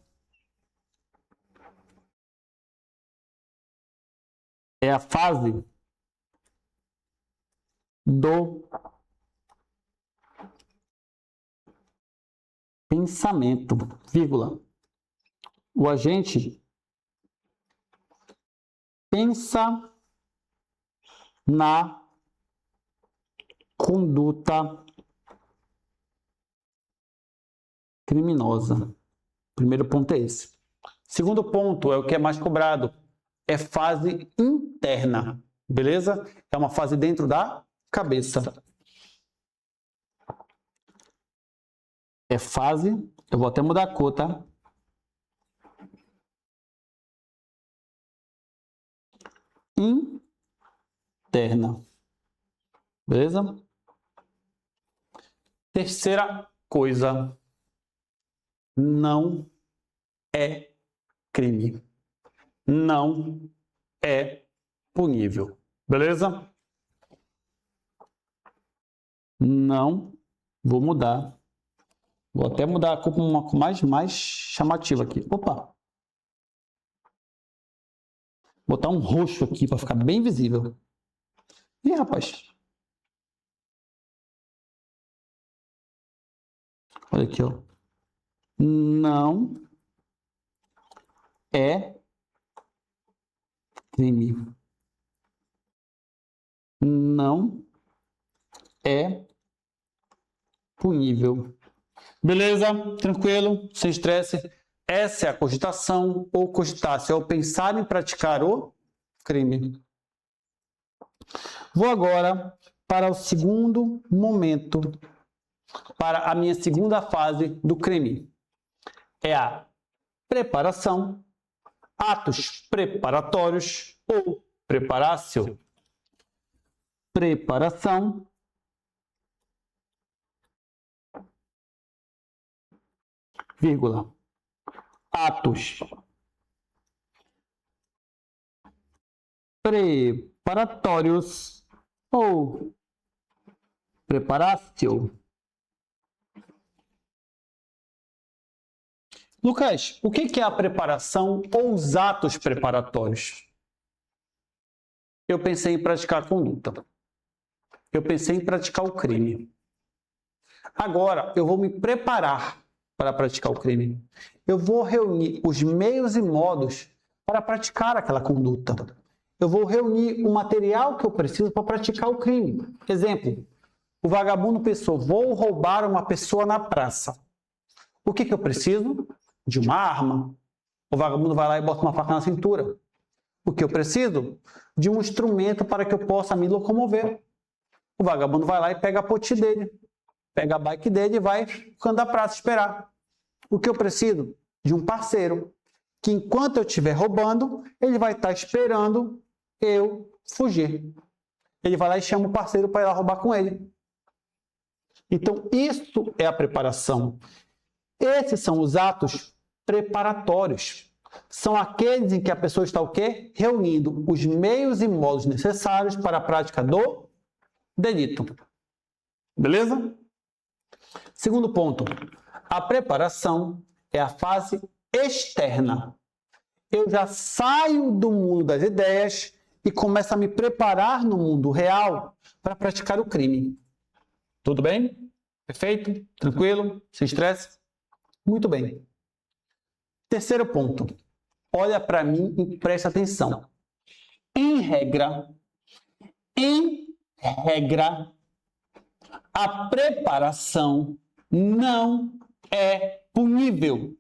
É a fase do pensamento, vírgula. O agente pensa na conduta criminosa. Primeiro ponto é esse. Segundo ponto é o que é mais cobrado. É fase interna, beleza? É uma fase dentro da cabeça. É fase, eu vou até mudar a cor, tá? Interna. Beleza? Terceira coisa. Não é crime. Não é punível. Beleza? Não. Vou mudar. Vou até mudar a cor para uma cor mais chamativa aqui. Opa! Botar um roxo aqui para ficar bem visível. Ih, rapaz. Olha aqui, ó. Não é crime. Não é punível. Beleza? Tranquilo? Sem estresse. Essa é a cogitação ou cogitácio. É o pensar em praticar o crime. Vou agora para o segundo momento, para a minha segunda fase do crime. É a preparação, atos preparatórios ou preparácio. Preparação, vírgula, atos preparatórios ou preparácio. Lucas, o que é a preparação ou os atos preparatórios? Eu pensei em praticar a conduta. Eu pensei em praticar o crime. Agora, eu vou me preparar para praticar o crime. Eu vou reunir os meios e modos para praticar aquela conduta. Eu vou reunir o material que eu preciso para praticar o crime. Exemplo, o vagabundo pensou, vou roubar uma pessoa na praça. O que eu preciso? De uma arma. O vagabundo vai lá e bota uma faca na cintura. O que eu preciso? De um instrumento para que eu possa me locomover. O vagabundo vai lá e pega a poti dele, pega a bike dele e vai andar da praça esperar. O que eu preciso? De um parceiro, que enquanto eu estiver roubando, ele vai estar esperando eu fugir. Ele vai lá e chama o parceiro para ir lá roubar com ele. Então, isso é a preparação. Esses são os atos preparatórios. São aqueles em que a pessoa está o quê? Reunindo os meios e modos necessários para a prática do delito. Beleza? Segundo ponto. A preparação é a fase externa. Eu já saio do mundo das ideias e começo a me preparar no mundo real para praticar o crime. Tudo bem? Perfeito? Tranquilo? Sem estresse? Muito bem. Terceiro ponto. Olha para mim e presta atenção. Em regra, a preparação não é punível.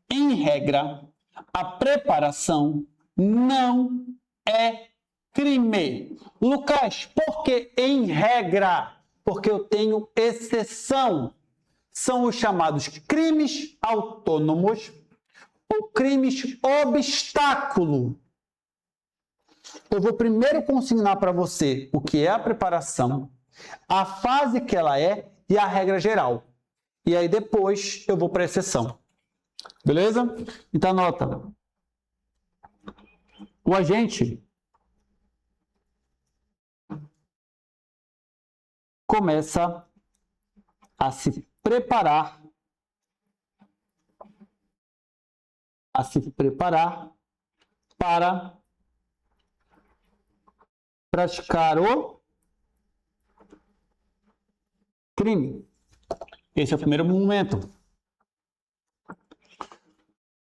Em regra, a preparação não é crime. Lucas, por que em regra? Porque eu tenho exceção. São os chamados crimes autônomos ou crimes obstáculo. Eu vou primeiro consignar para você o que é a preparação, a fase que ela é e a regra geral. E aí depois eu vou para a exceção. Beleza? Então anota. O agente começa a se preparar para praticar o crime. Esse é o primeiro momento.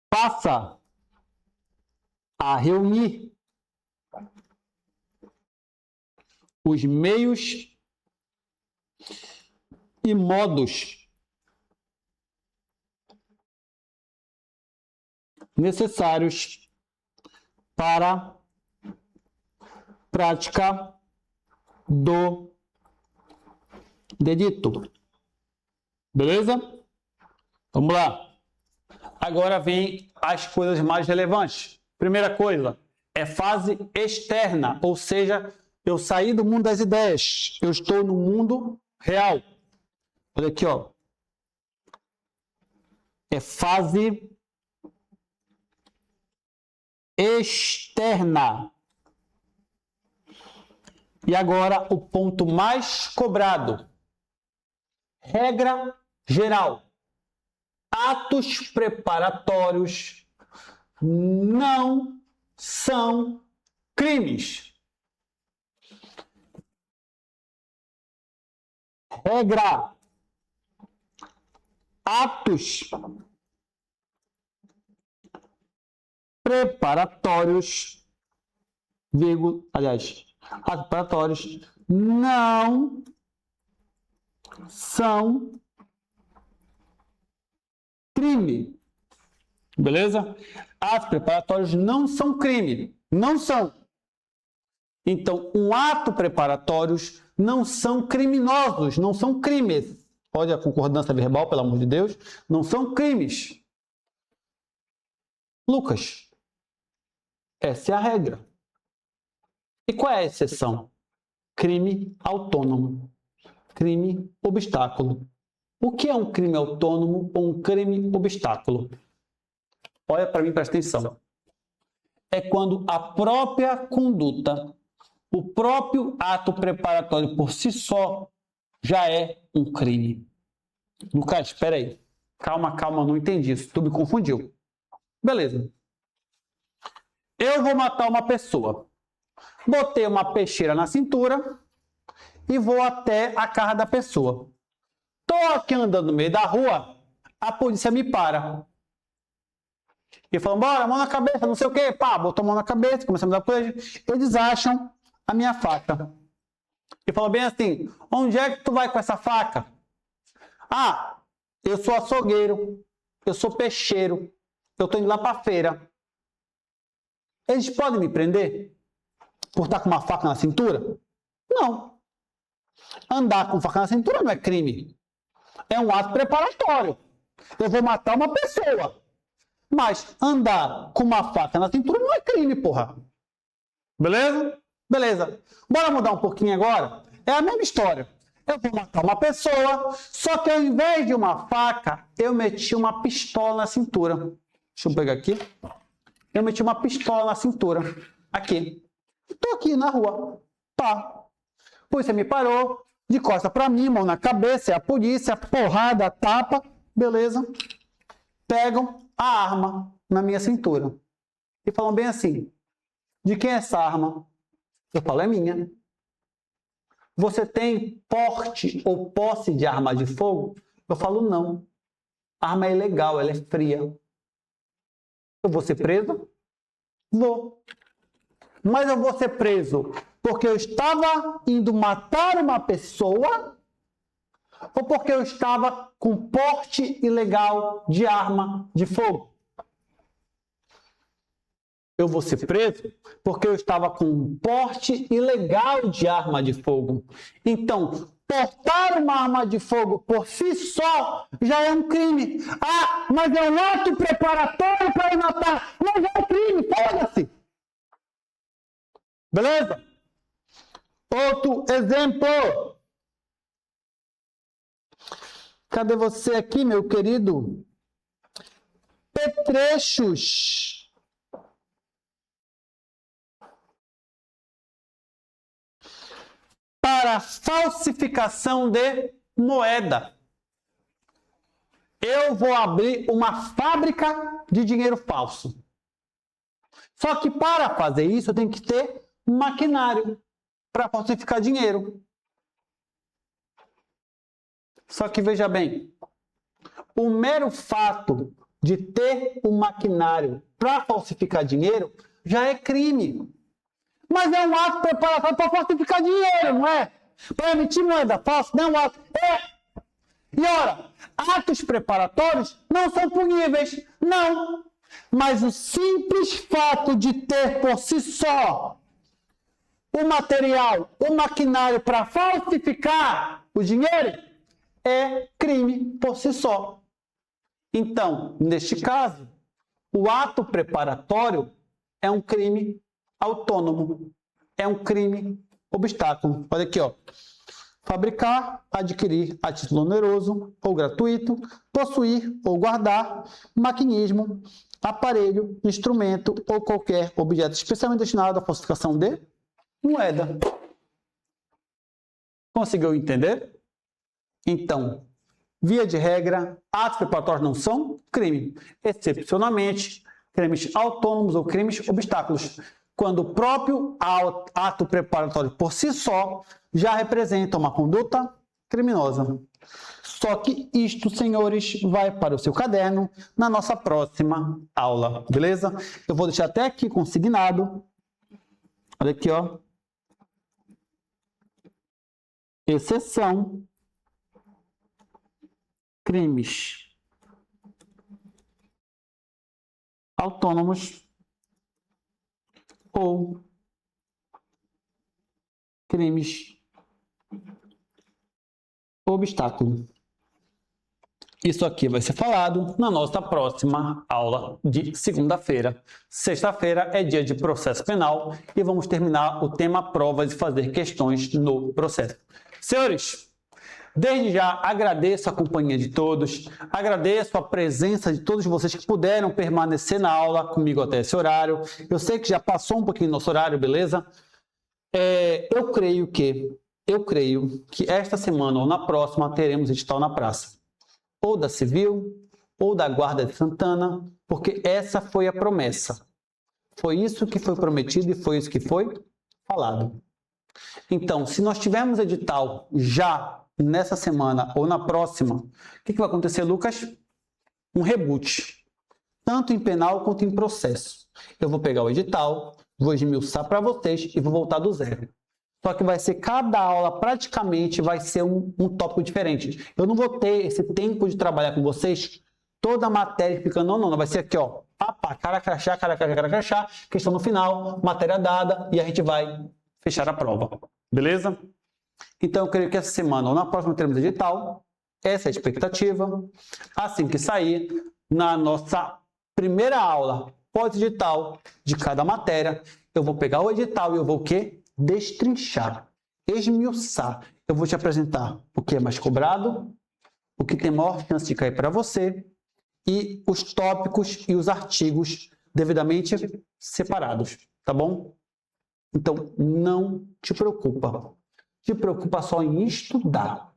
Passa a reunir os meios e modos necessários para prática do delito. Beleza? Vamos lá. Agora vem as coisas mais relevantes. Primeira coisa, é fase externa, ou seja, eu saí do mundo das ideias, eu estou no mundo real. Olha aqui, ó. É fase externa. E agora o ponto mais cobrado. Regra geral. Atos preparatórios não são crimes. Regra. Atos preparatórios, atos preparatórios não são crime. Beleza? Atos preparatórios não são crime. Não são. Então, um ato preparatórios não são criminosos, não são crimes. Olha a concordância verbal, pelo amor de Deus. Não são crimes. Lucas, essa é a regra. E qual é a exceção? Crime autônomo. Crime obstáculo. O que é um crime autônomo ou um crime obstáculo? Olha para mim, presta atenção. É quando a própria conduta, o próprio ato preparatório por si só, já é um crime. Lucas, espera aí. Calma, não entendi isso. Tu me confundiu. Beleza. Eu vou matar uma pessoa. Botei uma peixeira na cintura e vou até a casa da pessoa. Tô aqui andando no meio da rua, a polícia me para. E falam, bora, mão na cabeça, não sei o quê. Pá, botou a mão na cabeça, começamos a dar polícia. Eles acham a minha faca. E falam bem assim, onde é que tu vai com essa faca? Ah, eu sou açougueiro, eu sou peixeiro, eu tô indo lá pra feira. Eles podem me prender por estar com uma faca na cintura? Não. Andar com faca na cintura não é crime. É um ato preparatório. Eu vou matar uma pessoa. Mas andar com uma faca na cintura não é crime, porra. Beleza? Beleza. Bora mudar um pouquinho agora? É a mesma história. Eu vou matar uma pessoa, só que ao invés de uma faca, eu meti uma pistola na cintura. Deixa eu pegar aqui. Eu meti uma pistola na cintura. Aqui. Tô aqui na rua. Tá. A polícia me parou, de costa pra mim, mão na cabeça, é a polícia, porrada, tapa. Beleza. Pegam a arma na minha cintura. E falam bem assim, de quem é essa arma? Eu falo, é minha. Você tem porte ou posse de arma de fogo? Eu falo, não. A arma é ilegal, ela é fria. Eu vou ser preso? Vou. Mas eu vou ser preso porque eu estava indo matar uma pessoa ou porque eu estava com porte ilegal de arma de fogo? Eu vou ser preso porque eu estava com um porte ilegal de arma de fogo. Então, portar uma arma de fogo por si só já é um crime. Ah, mas é um ato preparatório para eu matar. Mas é um crime, foda-se. Beleza? Outro exemplo. Cadê você aqui, meu querido? Petrechos. Para falsificação de moeda. Eu vou abrir uma fábrica de dinheiro falso. Só que para fazer isso, eu tenho que ter um maquinário para falsificar dinheiro. Só que veja bem, o mero fato de ter um maquinário para falsificar dinheiro já é crime. Mas é um ato preparatório para falsificar dinheiro, não é? Para emitir moeda falsa, não é um ato. É. E ora, atos preparatórios não são puníveis, não. Mas o simples fato de ter por si só o material, o maquinário para falsificar o dinheiro é crime por si só. Então, neste caso, o ato preparatório é um crime autônomo, é um crime obstáculo. Olha aqui, ó. Fabricar, adquirir a título oneroso ou gratuito, possuir ou guardar, maquinismo, aparelho, instrumento ou qualquer objeto especialmente destinado à falsificação de moeda. Conseguiu entender? Então, via de regra, atos preparatórios não são crime. Excepcionalmente, crimes autônomos ou crimes obstáculos, quando o próprio ato preparatório por si só já representa uma conduta criminosa. Só que isto, senhores, vai para o seu caderno na nossa próxima aula, beleza? Eu vou deixar até aqui consignado. Olha aqui, ó. Exceção. Crimes autônomos ou crimes obstáculo. Isso aqui vai ser falado na nossa próxima aula de segunda-feira. Sexta-feira é dia de processo penal e vamos terminar o tema provas e fazer questões no processo. Senhores, desde já agradeço a companhia de todos, agradeço a presença de todos vocês que puderam permanecer na aula comigo até esse horário. Eu sei que já passou um pouquinho nosso horário, beleza? Eu creio que esta semana ou na próxima teremos edital na praça. Ou da Civil, ou da Guarda de Santana, porque essa foi a promessa. Foi isso que foi prometido e foi isso que foi falado. Então, se nós tivermos edital já nessa semana ou na próxima, o que vai acontecer, Lucas? Um reboot, tanto em penal quanto em processo. Eu vou pegar o edital, vou esmiuçar para vocês e vou voltar do zero. Só que vai ser cada aula praticamente vai ser um tópico diferente. Eu não vou ter esse tempo de trabalhar com vocês toda a matéria ficando, não, vai ser aqui, ó, cara crachá, questão no final, matéria dada e a gente vai fechar a prova. Beleza? Então, eu creio que essa semana ou na próxima teremos edital. Essa é a expectativa. Assim que sair, na nossa primeira aula pós-edital de cada matéria, eu vou pegar o edital e eu vou o quê? Destrinchar, esmiuçar. Eu vou te apresentar o que é mais cobrado, o que tem maior chance de cair para você e os tópicos e os artigos devidamente separados, tá bom? Então, não te preocupa. Te preocupa só em estudar.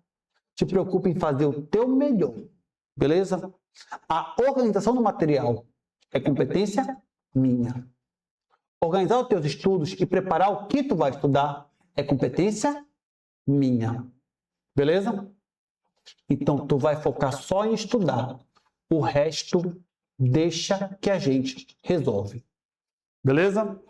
Te preocupa em fazer o teu melhor. Beleza? A organização do material é competência minha. Organizar os teus estudos e preparar o que tu vai estudar é competência minha. Beleza? Então, tu vai focar só em estudar. O resto, deixa que a gente resolve. Beleza?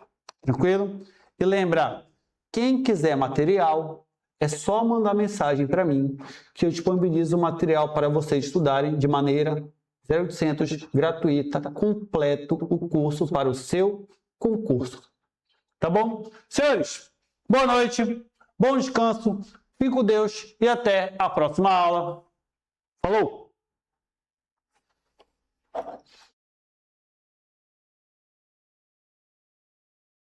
Tranquilo? E lembra, quem quiser material, é só mandar mensagem para mim, que eu disponibilizo o material para vocês estudarem de maneira 0800, gratuita, completo o curso para o seu concurso. Tá bom? Senhores, boa noite, bom descanso, fique com Deus e até a próxima aula. Falou!